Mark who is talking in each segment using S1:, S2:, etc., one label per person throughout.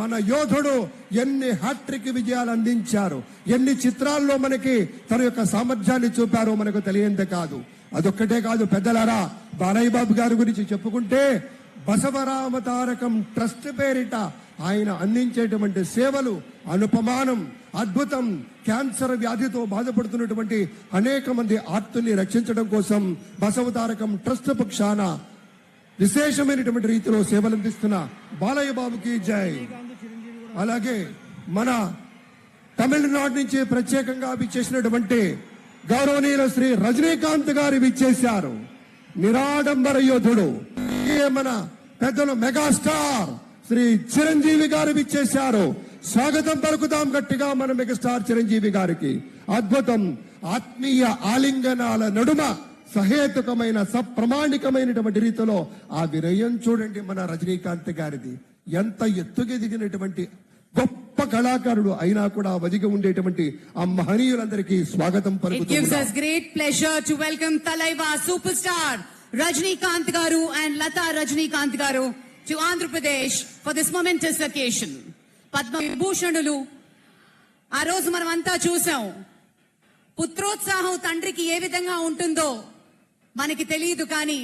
S1: మన యోధుడు ఎన్ని హ్యాట్రిక్ విజయాలు అందించారు, ఎన్ని చిత్రాల్లో మనకి తన యొక్క సామర్థ్యాన్ని చూపారో మనకు తెలియందే కాదు. అదొక్కటే కాదు పెద్దలారా, బాలయ్య బాబు గారి గురించి చెప్పుకుంటే బసవరామ తారకం ట్రస్ట్ పేరిట ఆయన అందించేటువంటి సేవలు అనుపమానం, అద్భుతం. క్యాన్సర్ వ్యాధితో బాధపడుతున్నటువంటి అనేక మంది ఆర్తుల్ని రక్షించడం కోసం బసవ తారకం ట్రస్ట్ పక్షాన విశేషమైనటువంటి రీతిలో సేవలు అందిస్తున్న బాలయ్య బాబుకి జై. అలాగే మన తమిళనాడు నుంచి ప్రత్యేకంగా విచ్చేసినటువంటి గౌరవనీయుల శ్రీ రజనీకాంత్ గారు విచ్చేశారు. నిరాడంబర యోధుడు. మన పెద్దలు మెగాస్టార్ శ్రీ చిరంజీవి గారు విచ్చేశారు. స్వాగతం పలుకుతాం గట్టిగా మన మెగాస్టార్ చిరంజీవి గారికి. అద్భుతం. ఆత్మీయ ఆలింగనాల నడుమ సహేతుకమైన సప్రమాణికమైనటువంటి రీతిలో ఆ వినయం చూడండి మన రజనీకాంత్ గారిది. ఎంత ఎత్తుకెదిగినటువంటి గొప్ప కళాకారుడు అయినా కూడా వదిగి ఉండేటువంటి ఆ మహనీయులందరికీ స్వాగతం పలుకుతున్నాం.
S2: It gives us great pleasure to welcome Talaiva superstar Rajnikant Garu and Lata Rajnikant Garu to Andhra Pradesh for this momentous occasion. Padma Vibhushanulu ఆ రోజు మనం అంతా చూసాం. పుత్రోత్సాహం తండ్రికి ఏ విధంగా ఉంటుందో మనకి తెలియదు, కానీ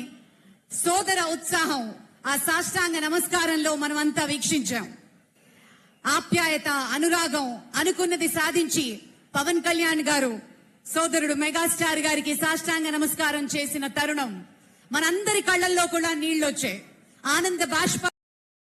S2: సోదర ఉత్సాహం ఆ సాష్టాంగ నమస్కారంలో మనం అంతా వీక్షించాం. ఆప్యాయత, అనురాగం, అనుకున్నది సాధించి పవన్ కళ్యాణ్ గారు సోదరుడు మెగాస్టార్ గారికి సాష్టాంగ నమస్కారం చేసిన తరుణం మనందరి కళ్ళల్లో కూడా నీళ్లొచ్చాయి. ఆనంద బాష్ప